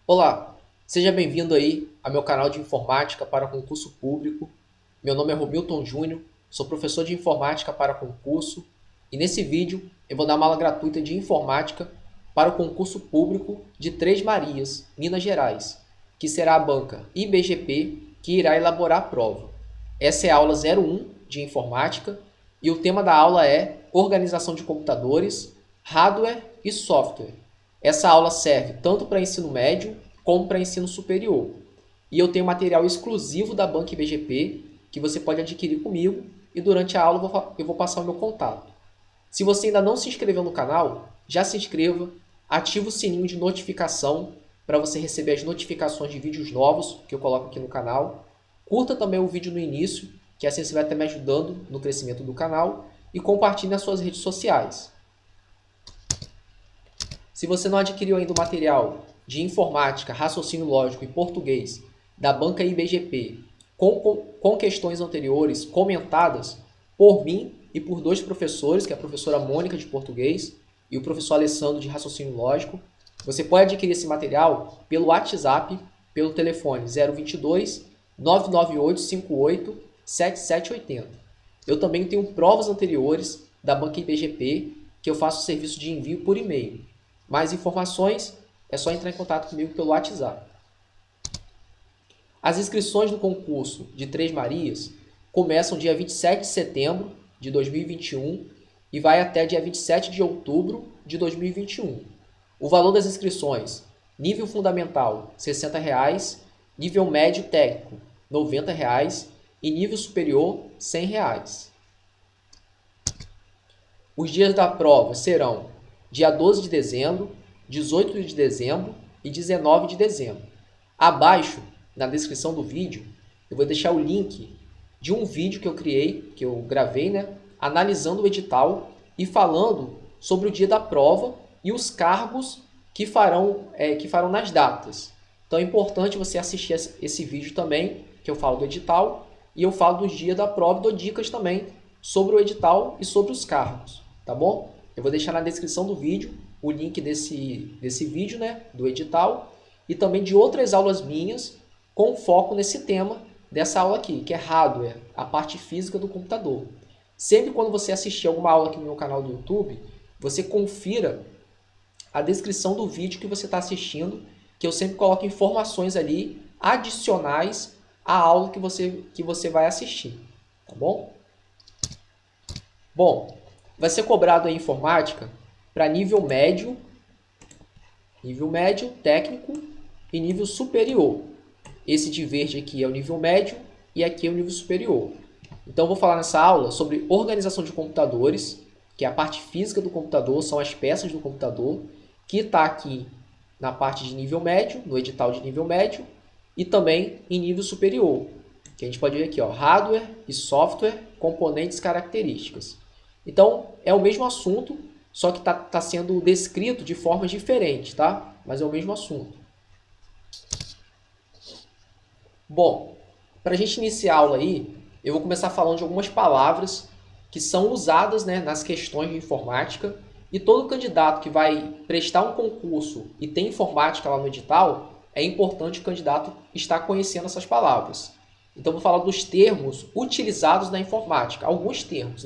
Olá, seja bem-vindo aí ao meu canal de informática para concurso público. Meu nome é Romilton Júnior, sou professor de informática para concurso e nesse vídeo eu vou dar uma aula gratuita de informática para o concurso público de Três Marias, Minas Gerais, que será a banca IBGP que irá elaborar a prova. Essa é a aula 01 de informática e o tema da aula é organização de computadores, hardware e software. Essa aula serve tanto para ensino médio como para ensino superior. E eu tenho material exclusivo da Banca IBGP que você pode adquirir comigo e durante a aula eu vou passar o meu contato. Se você ainda não se inscreveu no canal, já se inscreva, ative o sininho de notificação para você receber as notificações de vídeos novos que eu coloco aqui no canal. Curta também o vídeo no início, que assim você vai estar me ajudando no crescimento do canal e compartilhe nas suas redes sociais. Se você não adquiriu ainda o material de informática, raciocínio lógico e português da Banca IBGP com questões anteriores comentadas por mim e por dois professores, que é a professora Mônica de português e o professor Alessandro de raciocínio lógico, você pode adquirir esse material pelo WhatsApp, pelo telefone 022 998 58 7780. Eu também tenho provas anteriores da Banca IBGP que eu faço serviço de envio por e-mail. Mais informações é só entrar em contato comigo pelo WhatsApp. As inscrições do concurso de Três Marias começam dia 27 de setembro de 2021 e vai até dia 27 de outubro de 2021. O valor das inscrições: nível fundamental R$ 60, nível médio técnico R$ 90 e nível superior R$ 100. Os dias da prova serão dia 12 de dezembro, 18 de dezembro e 19 de dezembro. Abaixo, na descrição do vídeo, eu vou deixar o link de um vídeo que eu criei, que eu gravei, analisando o edital e falando sobre o dia da prova e os cargos que farão nas datas. Então é importante você assistir esse vídeo também, que eu falo do edital, e eu falo dos dias da prova e dou dicas também sobre o edital e sobre os cargos, tá bom? Eu vou deixar na descrição do vídeo o link desse vídeo, do edital, e também de outras aulas minhas com foco nesse tema dessa aula aqui, que é hardware, a parte física do computador. Sempre quando você assistir alguma aula aqui no meu canal do YouTube, você confira a descrição do vídeo que você está assistindo, que eu sempre coloco informações ali adicionais à aula que você vai assistir, tá bom? Bom, vai ser cobrado a informática para nível médio, técnico e nível superior. Esse de verde aqui é o nível médio e aqui é o nível superior. Então, eu vou falar nessa aula sobre organização de computadores, que é a parte física do computador, são as peças do computador, que está aqui na parte de nível médio, no edital de nível médio, e também em nível superior, que a gente pode ver aqui, hardware e software, componentes e características. Então, é o mesmo assunto, só que está sendo descrito de formas diferentes, tá? Mas é o mesmo assunto. Bom, para a gente iniciar a aula aí, eu vou começar falando de algumas palavras que são usadas nas questões de informática, e todo candidato que vai prestar um concurso e tem informática lá no edital, é importante o candidato estar conhecendo essas palavras. Então, eu vou falar dos termos utilizados na informática, alguns termos,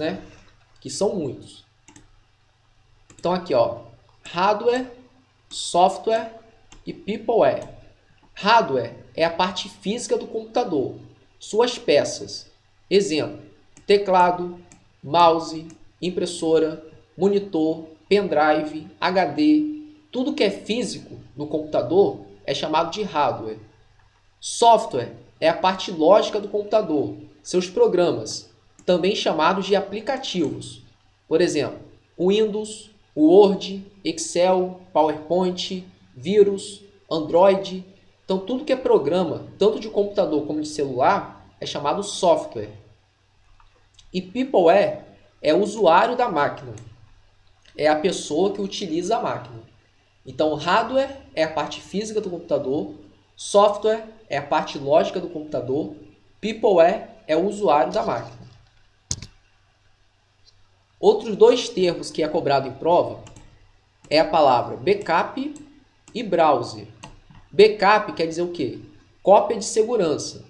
que são muitos. Então aqui, hardware, software e peopleware. Hardware é a parte física do computador, suas peças. Exemplo: teclado, mouse, impressora, monitor, pendrive, HD. Tudo que é físico no computador é chamado de hardware. Software é a parte lógica do computador, seus programas, também chamados de aplicativos. Por exemplo, Windows, Word, Excel, PowerPoint, vírus, Android. Então, tudo que é programa, tanto de computador como de celular, é chamado software. E peopleware é o usuário da máquina. É a pessoa que utiliza a máquina. Então, hardware é a parte física do computador, software é a parte lógica do computador, peopleware é o usuário da máquina. Outros dois termos que é cobrado em prova é a palavra backup e browser. Backup quer dizer o quê? Cópia de segurança.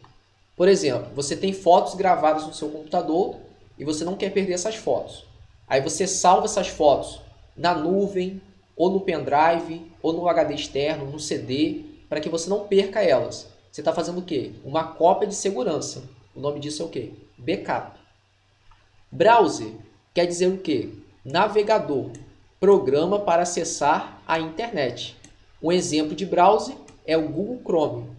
Por exemplo, você tem fotos gravadas no seu computador e você não quer perder essas fotos. Aí você salva essas fotos na nuvem, ou no pendrive, ou no HD externo, no CD, para que você não perca elas. Você está fazendo o quê? Uma cópia de segurança. O nome disso é o quê? Backup. Browser quer dizer o quê? Navegador. Programa para acessar a internet. Um exemplo de browser é o Google Chrome.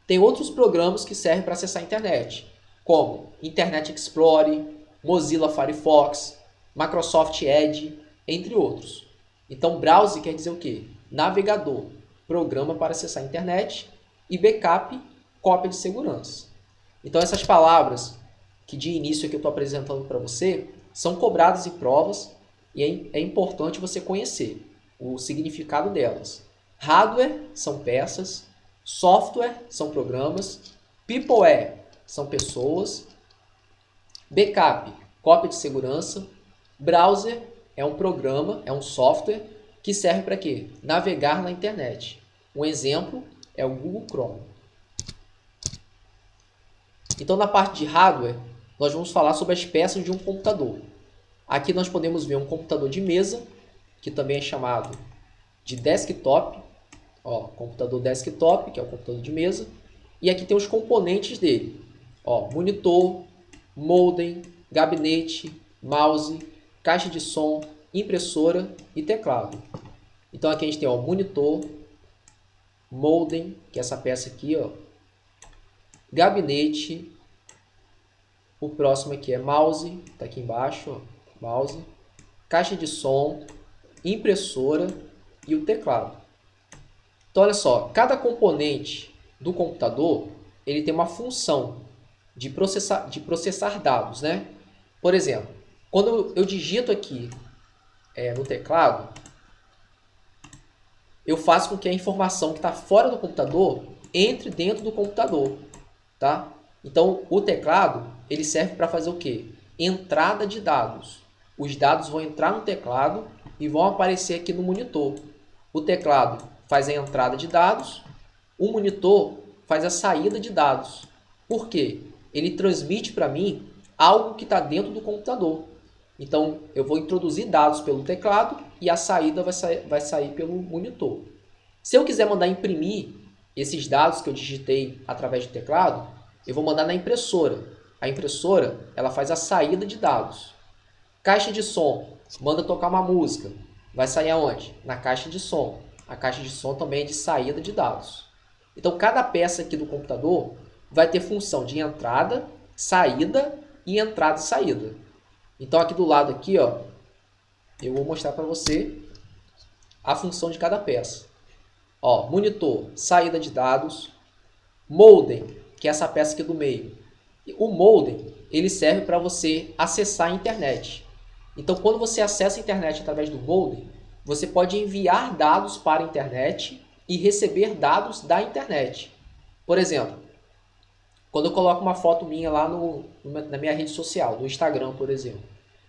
Tem outros programas que servem para acessar a internet, como Internet Explorer, Mozilla Firefox, Microsoft Edge, entre outros. Então, browser quer dizer o quê? Navegador, programa para acessar a internet, e backup, cópia de segurança. Então, essas palavras que de início aqui eu estou apresentando para você são cobradas em provas e é importante você conhecer o significado delas. Hardware são peças, software são programas, peopleware são pessoas, backup, cópia de segurança, browser é um programa, é um software que serve para quê? Navegar na internet. Um exemplo é o Google Chrome. Então, na parte de hardware, nós vamos falar sobre as peças de um computador. Aqui nós podemos ver um computador de mesa, que também é chamado de desktop. Ó, computador desktop, que é o computador de mesa. E aqui tem os componentes dele. Ó, monitor, modem, gabinete, mouse, caixa de som, impressora e teclado. Então aqui a gente tem o monitor, modem, que é essa peça aqui, ó, gabinete, o próximo aqui é mouse, está aqui embaixo, ó, mouse, caixa de som, impressora e o teclado. Então olha só, cada componente do computador ele tem uma função de processar dados, né? Por exemplo, quando eu digito aqui no teclado, eu faço com que a informação que está fora do computador entre dentro do computador, tá? Então, o teclado ele serve para fazer o quê? Entrada de dados. Os dados vão entrar no teclado e vão aparecer aqui no monitor. O teclado faz a entrada de dados, o monitor faz a saída de dados. Por quê? Ele transmite para mim algo que está dentro do computador. Então, eu vou introduzir dados pelo teclado e a saída vai sair pelo monitor. Se eu quiser mandar imprimir esses dados que eu digitei através do teclado, eu vou mandar na impressora. A impressora ela faz a saída de dados. Caixa de som, manda tocar uma música. Vai sair aonde? Na caixa de som. A caixa de som também é de saída de dados. Então, cada peça aqui do computador vai ter função de entrada, saída e entrada e saída. Então, aqui do lado aqui, ó, eu vou mostrar para você a função de cada peça. Ó, monitor, saída de dados. Modem, que é essa peça aqui do meio. O modem, ele serve para você acessar a internet. Então, quando você acessa a internet através do modem, você pode enviar dados para a internet e receber dados da internet. Por exemplo, quando eu coloco uma foto minha lá na minha rede social, no Instagram, por exemplo,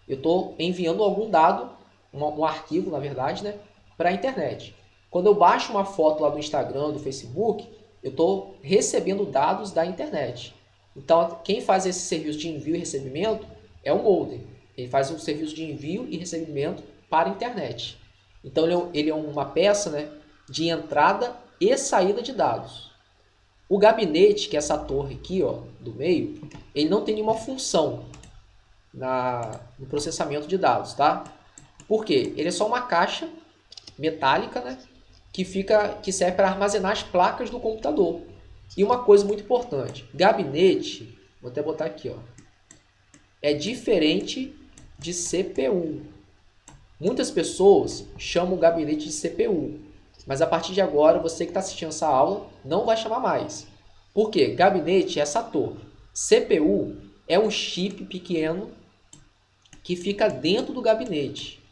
eu estou enviando algum dado, um arquivo, na verdade, né, para a internet. Quando eu baixo uma foto lá do Instagram, do Facebook, eu estou recebendo dados da internet. Então, quem faz esse serviço de envio e recebimento é o modem. Ele faz um serviço de envio e recebimento para a internet. Então, ele é uma peça, né, de entrada e saída de dados. O gabinete, que é essa torre aqui, ó, do meio, ele não tem nenhuma função no processamento de dados, tá? Por quê? Ele é só uma caixa metálica, né, que serve para armazenar as placas do computador. E uma coisa muito importante, gabinete, vou até botar aqui, ó, é diferente de CPU. Muitas pessoas chamam o gabinete de CPU, mas a partir de agora, você que está assistindo essa aula, não vai chamar mais. Por quê? Gabinete é essa torre. CPU é um chip pequeno que fica dentro do gabinete.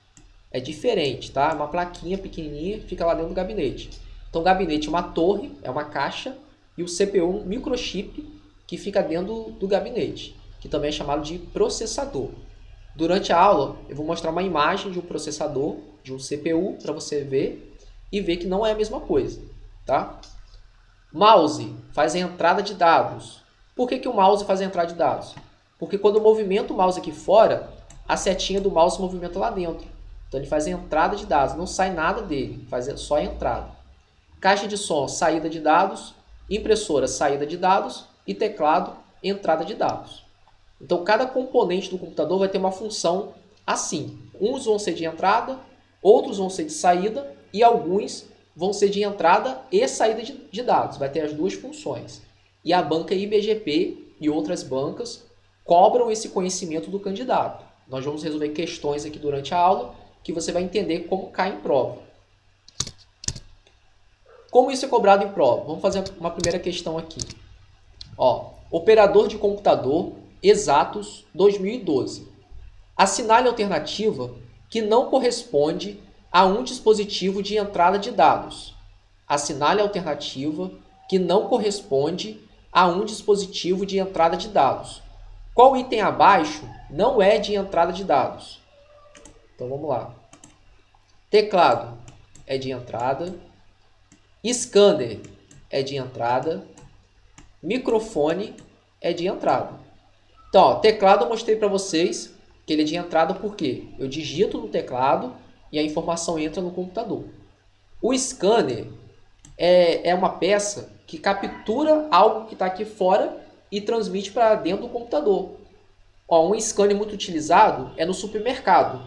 É diferente, tá? Uma plaquinha pequenininha que fica lá dentro do gabinete. Então, o gabinete é uma torre, é uma caixa, e o CPU é um microchip que fica dentro do gabinete, que também é chamado de processador. Durante a aula, eu vou mostrar uma imagem de um processador, de um CPU, para você ver, e ver que não é a mesma coisa, tá? Mouse faz a entrada de dados. Por que o mouse faz a entrada de dados? Porque quando eu movimento o mouse aqui fora, a setinha do mouse se movimenta lá dentro. Então ele faz a entrada de dados, não sai nada dele, faz só a entrada. Caixa de som, saída de dados. Impressora, saída de dados. E teclado, entrada de dados. Então cada componente do computador vai ter uma função assim. Uns vão ser de entrada, outros vão ser de saída e alguns vão ser de entrada e saída de dados. Vai ter as duas funções. E a banca IBGP e outras bancas cobram esse conhecimento do candidato. Nós vamos resolver questões aqui durante a aula que você vai entender como cai em prova. Como isso é cobrado em prova? Vamos fazer uma primeira questão aqui. Ó, operador de computador, exatos 2012. Assinale a alternativa que não corresponde a um dispositivo de entrada de dados. Assinale a alternativa que não corresponde a um dispositivo de entrada de dados. Qual item abaixo não é de entrada de dados? Então vamos lá. Teclado é de entrada. Scanner é de entrada. Microfone é de entrada. Então, ó, teclado eu mostrei para vocês que ele é de entrada porque eu digito no teclado e a informação entra no computador. O scanner é uma peça que captura algo que está aqui fora e transmite para dentro do computador. Ó, um scanner muito utilizado é no supermercado.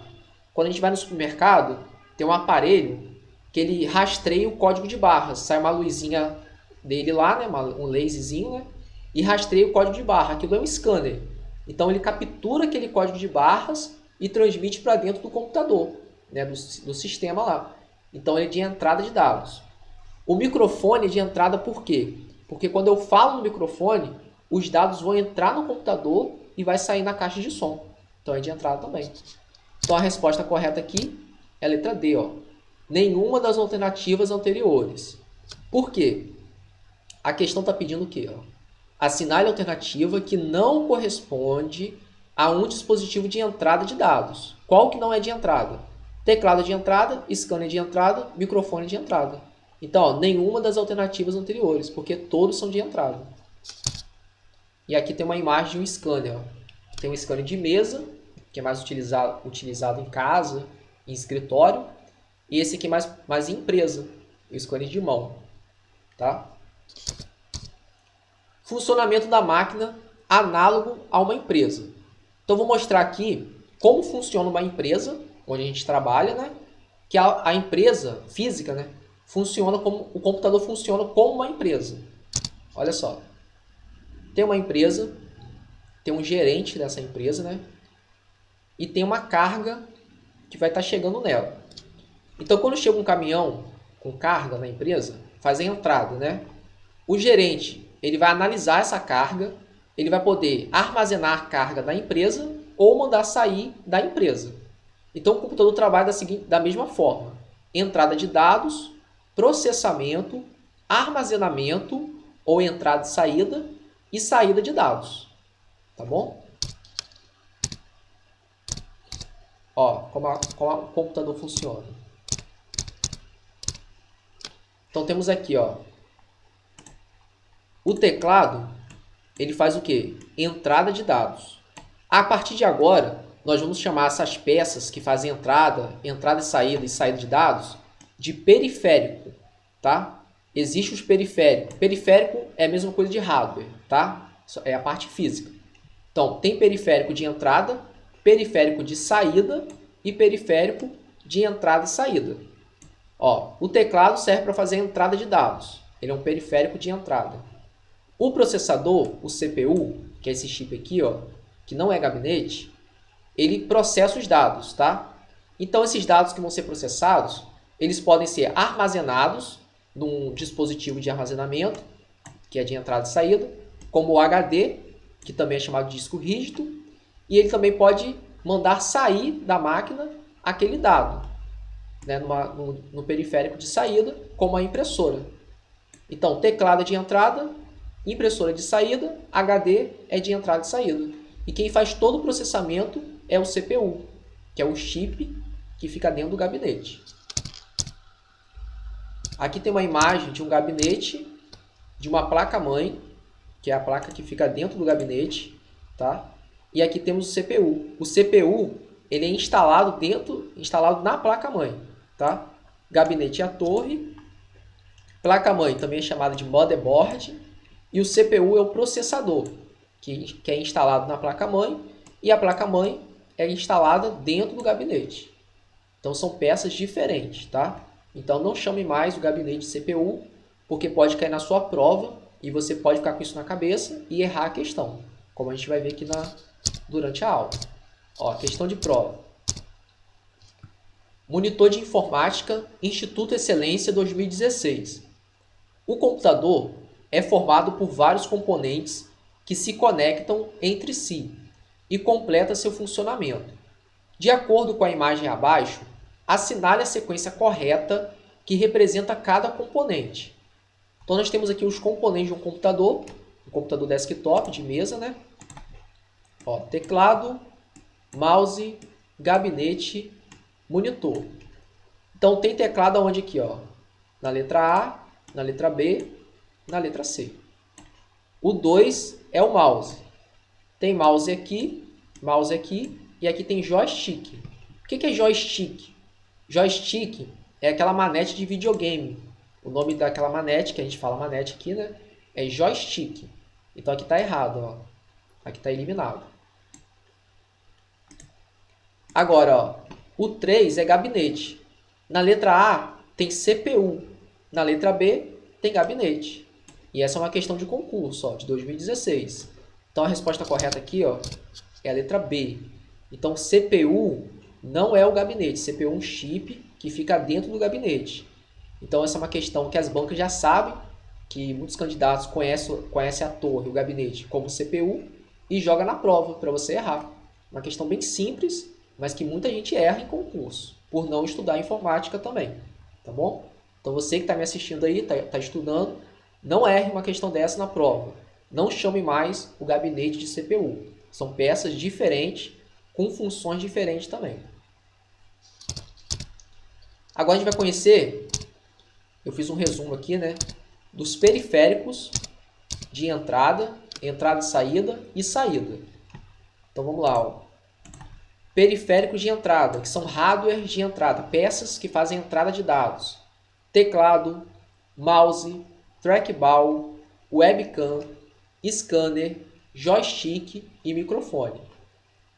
Quando a gente vai no supermercado, tem um aparelho que ele rastreia o código de barras. Sai uma luzinha dele lá, né, um laserzinho, né, e rastreia o código de barra. Aquilo é um scanner. Então ele captura aquele código de barras e transmite para dentro do computador, né, do sistema lá. Então ele é de entrada de dados. O microfone é de entrada por quê? Porque quando eu falo no microfone, os dados vão entrar no computador e vai sair na caixa de som. Então é de entrada também. Então a resposta correta aqui é a letra D. Ó. Nenhuma das alternativas anteriores. Por quê? A questão está pedindo o quê? Ó? Assinale a alternativa que não corresponde a um dispositivo de entrada de dados. Qual que não é de entrada? Teclado de entrada, scanner de entrada, microfone de entrada. Então, ó, nenhuma das alternativas anteriores, porque todos são de entrada. E aqui tem uma imagem de um scanner. Ó. Tem um scanner de mesa, que é mais utilizado em casa, em escritório. E esse aqui é mais em empresa, o scanner de mão. Tá? Funcionamento da máquina análogo a uma empresa. Então, vou mostrar aqui como funciona uma empresa, onde a gente trabalha, né? Que a empresa física, né? Funciona como, o computador funciona como uma empresa. Olha só. Tem uma empresa, tem um gerente dessa empresa, né? E tem uma carga que vai estar chegando nela. Então, quando chega um caminhão com carga na empresa, faz a entrada, né? O gerente, ele vai analisar essa carga, ele vai poder armazenar a carga da empresa ou mandar sair da empresa. Então, o computador trabalha da mesma forma. Entrada de dados, processamento, armazenamento ou entrada e saída de dados. Tá bom? Ó, como o computador funciona. Então temos aqui, ó, o teclado, ele faz o quê? Entrada de dados. A partir de agora, nós vamos chamar essas peças que fazem entrada e saída de dados, de periférico, tá? Existem os periféricos. Periférico é a mesma coisa de hardware, tá? É a parte física. Então, tem periférico de entrada, periférico de saída e periférico de entrada e saída. Ó, o teclado serve para fazer a entrada de dados. Ele é um periférico de entrada. O processador, o CPU, que é esse chip aqui, ó, que não é gabinete, ele processa os dados, tá? Então, esses dados que vão ser processados, eles podem ser armazenados num dispositivo de armazenamento, que é de entrada e saída, como o HD, que também é chamado de disco rígido, e ele também pode mandar sair da máquina aquele dado, né, no periférico de saída, como a impressora. Então, teclado é de entrada, impressora de saída, HD é de entrada e saída. E quem faz todo o processamento é o CPU, que é o chip que fica dentro do gabinete. Aqui tem uma imagem de um gabinete de uma placa-mãe, que é a placa que fica dentro do gabinete, tá? E aqui temos o CPU. O CPU, ele é instalado na placa-mãe, tá? Gabinete é a torre, placa-mãe também é chamada de motherboard, e o CPU é o processador, que é instalado na placa-mãe, e a placa-mãe é instalada dentro do gabinete. Então são peças diferentes, tá? Então não chame mais o gabinete de CPU, porque pode cair na sua prova e você pode ficar com isso na cabeça e errar a questão, como a gente vai ver aqui durante a aula. Ó, questão de prova. Monitor de Informática, Instituto Excelência 2016. O computador é formado por vários componentes que se conectam entre si e completa seu funcionamento. De acordo com a imagem abaixo, assinale a sequência correta que representa cada componente. Então nós temos aqui os componentes de um computador desktop, de mesa, né? Ó, teclado, mouse, gabinete, monitor. Então tem teclado onde aqui, ó? Na letra A, na letra B, na letra C. O 2 é o mouse. Tem mouse aqui e aqui tem joystick. O que é joystick? Joystick é aquela manete de videogame. O nome daquela manete, que a gente fala manete aqui, né? É joystick. Então aqui está errado, ó. Aqui está eliminado. Agora, ó, o 3 é gabinete. Na letra A tem CPU. Na letra B tem gabinete. E essa é uma questão de concurso, ó, de 2016. Então a resposta correta aqui, ó, é a letra B. Então CPU não é o gabinete. CPU é um chip que fica dentro do gabinete. Então essa é uma questão que as bancas já sabem, que muitos candidatos conhecem a torre, o gabinete, como CPU e joga na prova para você errar. Uma questão bem simples, mas que muita gente erra em concurso, por não estudar informática também. Tá bom? Então você que está me assistindo aí, está estudando, não erre uma questão dessa na prova. Não chame mais o gabinete de CPU. São peças diferentes, com funções diferentes também. Agora a gente vai conhecer, eu fiz um resumo aqui, né, dos periféricos de entrada e saída e saída. Então vamos lá, ó. Periféricos de entrada, que são hardware de entrada, peças que fazem entrada de dados. Teclado, mouse, trackball, webcam, scanner, joystick e microfone.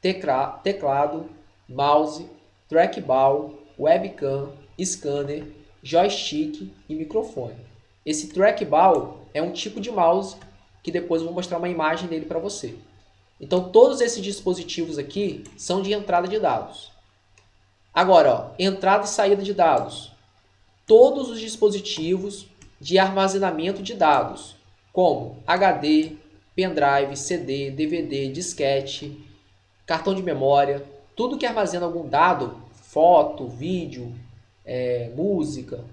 Teclado, mouse, trackball, webcam, scanner, joystick e microfone. Esse trackball é um tipo de mouse que depois eu vou mostrar uma imagem dele para você. Então todos esses dispositivos aqui são de entrada de dados. Agora, ó, entrada e saída de dados. Todos os dispositivos de armazenamento de dados, como HD, pendrive, CD, DVD, disquete, cartão de memória, tudo que armazena algum dado, foto, vídeo, música,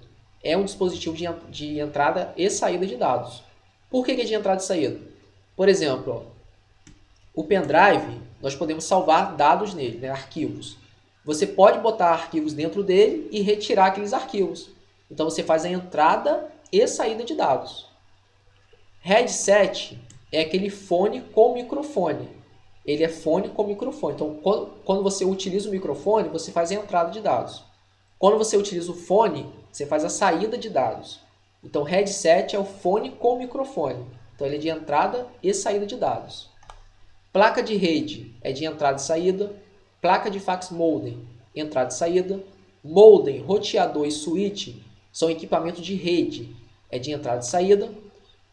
é um dispositivo de entrada e saída de dados. Por que é de entrada e saída? Por exemplo, ó, o pendrive, nós podemos salvar dados nele, né, arquivos. Você pode botar arquivos dentro dele e retirar aqueles arquivos. Então você faz a entrada e saída de dados. Headset é aquele fone com microfone. Ele é fone com microfone. Então quando você utiliza o microfone, você faz a entrada de dados. Quando você utiliza o fone, você faz a saída de dados. Então headset é o fone com microfone. Então ele é de entrada e saída de dados. Placa de rede é de entrada e saída. Placa de fax modem, entrada e saída. Modem, roteador e switch são equipamentos de rede, é de entrada e saída.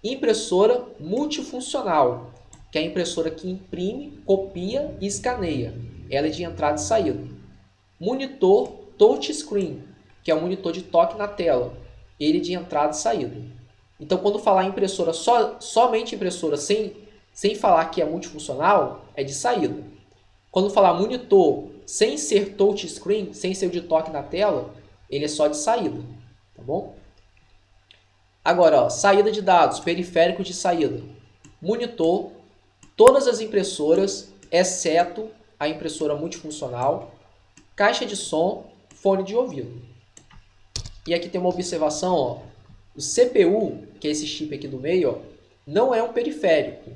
Impressora multifuncional, que é a impressora que imprime, copia e escaneia. Ela é de entrada e saída. Monitor touchscreen, que é um monitor de toque na tela. Ele é de entrada e saída. Então quando falar impressora, somente impressora, sem falar que é multifuncional, é de saída. Quando falar monitor sem ser touchscreen, sem ser o de toque na tela, ele é só de saída. Tá bom? Agora, ó, saída de dados, periférico de saída. Monitor, todas as impressoras, exceto a impressora multifuncional. Caixa de som, fone de ouvido. E aqui tem uma observação, ó. O CPU, que é esse chip aqui do meio, ó, não é um periférico.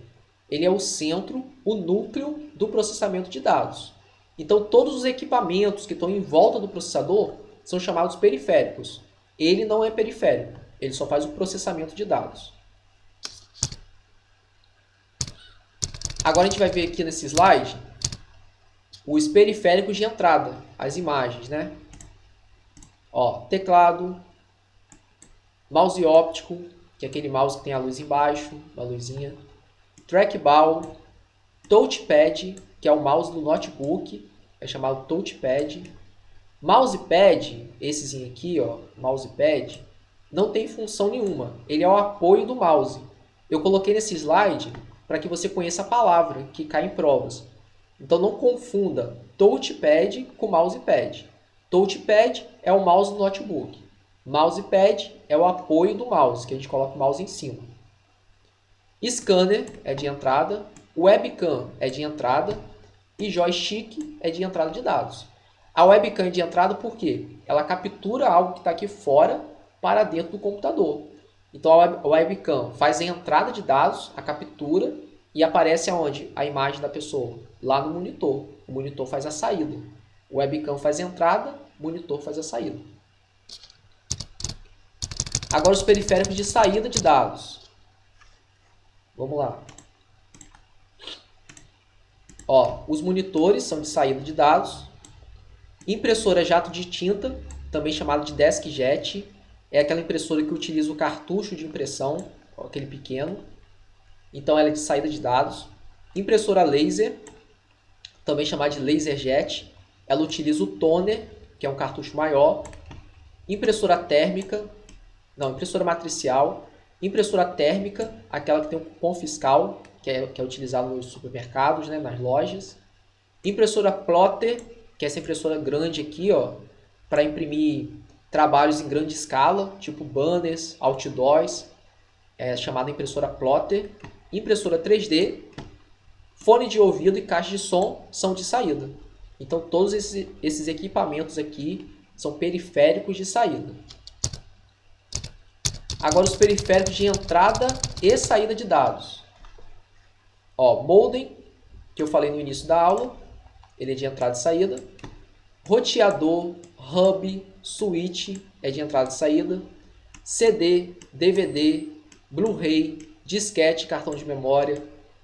Ele é o centro, o núcleo do processamento de dados. Então, todos os equipamentos que estão em volta do processador são chamados periféricos. Ele não é periférico, ele só faz o processamento de dados. Agora a gente vai ver aqui nesse slide os periféricos de entrada, as imagens, né? Ó, teclado, mouse óptico, que é aquele mouse que tem a luz embaixo, uma luzinha, trackball, touchpad, que é o mouse do notebook, é chamado touchpad, mousepad, essezinho aqui, ó, mousepad, não tem função nenhuma, ele é o apoio do mouse. Eu coloquei nesse slide para que você conheça a palavra que cai em provas. Então não confunda touchpad com mousepad. Touchpad é o mouse do notebook. Mousepad é o apoio do mouse, que a gente coloca o mouse em cima. Scanner é de entrada, webcam é de entrada e joystick é de entrada de dados. A webcam é de entrada por quê? Ela captura algo que está aqui fora para dentro do computador. Então a webcam faz a entrada de dados, a captura, e aparece aonde? A imagem da pessoa, lá no monitor. O monitor faz a saída. O webcam faz a entrada, o monitor faz a saída. Agora os periféricos de saída de dados. Vamos lá. Ó, os monitores são de saída de dados. Impressora jato de tinta, também chamada de DeskJet, é aquela impressora que utiliza o cartucho de impressão, aquele pequeno. Então ela é de saída de dados. Impressora laser, também chamada de LaserJet, ela utiliza o toner, que é um cartucho maior. Impressora térmica, não, impressora matricial. Impressora térmica, aquela que tem um cupom fiscal, que é utilizado nos supermercados, né, nas lojas. Impressora plotter, que é essa impressora grande aqui, ó, para imprimir trabalhos em grande escala, tipo banners, outdoors, é chamada impressora plotter. Impressora 3D, fone de ouvido e caixa de som são de saída. Então todos esses equipamentos aqui são periféricos de saída. Agora os periféricos de entrada e saída de dados. Ó, modem, que eu falei no início da aula, ele é de entrada e saída. Roteador, hub, switch é de entrada e saída. CD, DVD, Blu-ray, disquete, cartão de memória,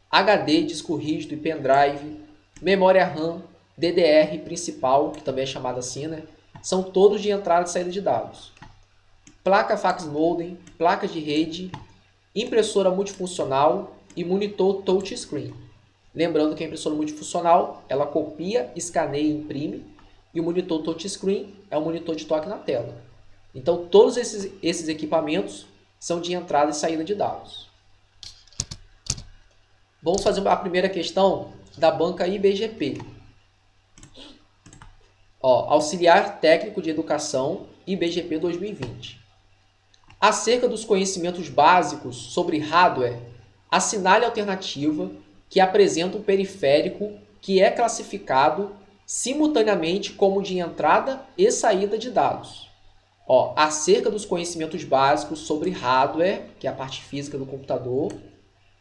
HD, disco rígido e pendrive, memória RAM, DDR principal, que também é chamada assim, né? São todos de entrada e saída de dados. Placa fax modem, placa de rede, impressora multifuncional e monitor touchscreen. Lembrando que a impressora multifuncional, ela copia, escaneia e imprime, e o monitor touchscreen é um monitor de toque na tela. Então todos esses equipamentos são de entrada e saída de dados. Vamos fazer a primeira questão da banca IBGP. Ó, Auxiliar Técnico de Educação, IBGP 2020. Acerca dos conhecimentos básicos sobre hardware, assinale a alternativa que apresenta um periférico que é classificado simultaneamente como de entrada e saída de dados. Ó, acerca dos conhecimentos básicos sobre hardware, que é a parte física do computador,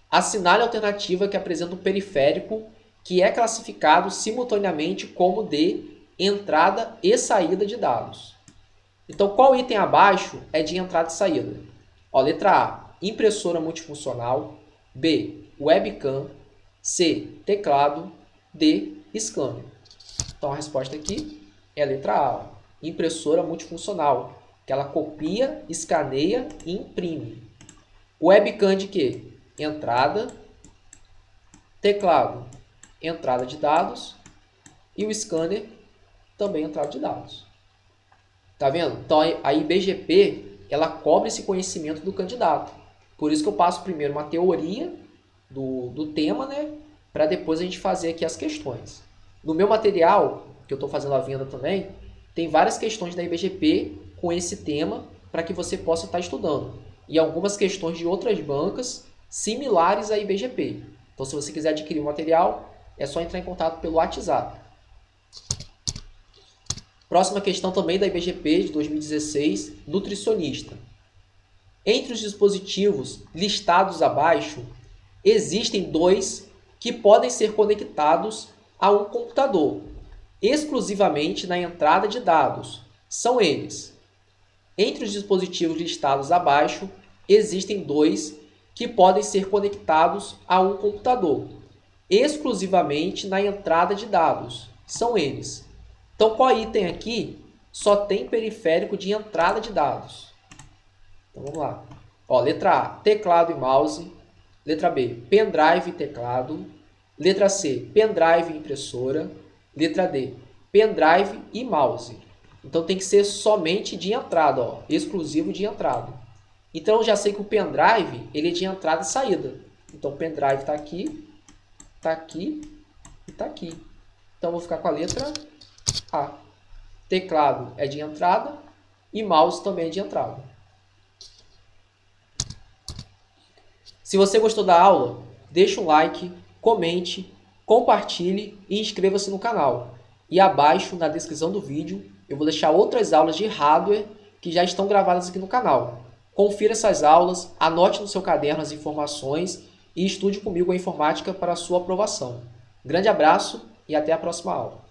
assinale a alternativa que apresenta um periférico que é classificado simultaneamente como de entrada e saída de dados. Então, qual item abaixo é de entrada e saída? Ó, letra A, impressora multifuncional. B, webcam. C, teclado. D, scanner. Então, a resposta aqui é a letra A, ó, impressora multifuncional, que ela copia, escaneia e imprime. Webcam de quê? Entrada, teclado, entrada de dados, e o scanner também entrada de dados. Tá vendo? Então a IBGP, ela cobre esse conhecimento do candidato. Por isso que eu passo primeiro uma teoria do tema, né? Para depois a gente fazer aqui as questões. No meu material, que eu estou fazendo a venda também, tem várias questões da IBGP com esse tema para que você possa estar estudando. E algumas questões de outras bancas similares à IBGP. Então, se você quiser adquirir o material, é só entrar em contato pelo WhatsApp. Próxima questão também da IBGP de 2016, nutricionista. Entre os dispositivos listados abaixo, existem dois que podem ser conectados a um computador, exclusivamente na entrada de dados. São eles. Entre os dispositivos listados abaixo, existem dois que podem ser conectados a um computador, exclusivamente na entrada de dados. São eles. Então, qual item aqui só tem periférico de entrada de dados? Então, vamos lá. Ó, letra A, teclado e mouse. Letra B, pendrive e teclado. Letra C, pendrive e impressora. Letra D, pendrive e mouse. Então, tem que ser somente de entrada, ó, exclusivo de entrada. Então, eu já sei que o pendrive ele é de entrada e saída. Então, o pendrive está aqui e está aqui. Então, eu vou ficar com a letra A. Teclado é de entrada e mouse também é de entrada. Se você gostou da aula, deixa um like, comente, compartilhe e inscreva-se no canal. E abaixo, na descrição do vídeo, eu vou deixar outras aulas de hardware que já estão gravadas aqui no canal. Confira essas aulas, anote no seu caderno as informações e estude comigo a informática para a sua aprovação. Grande abraço e até a próxima aula.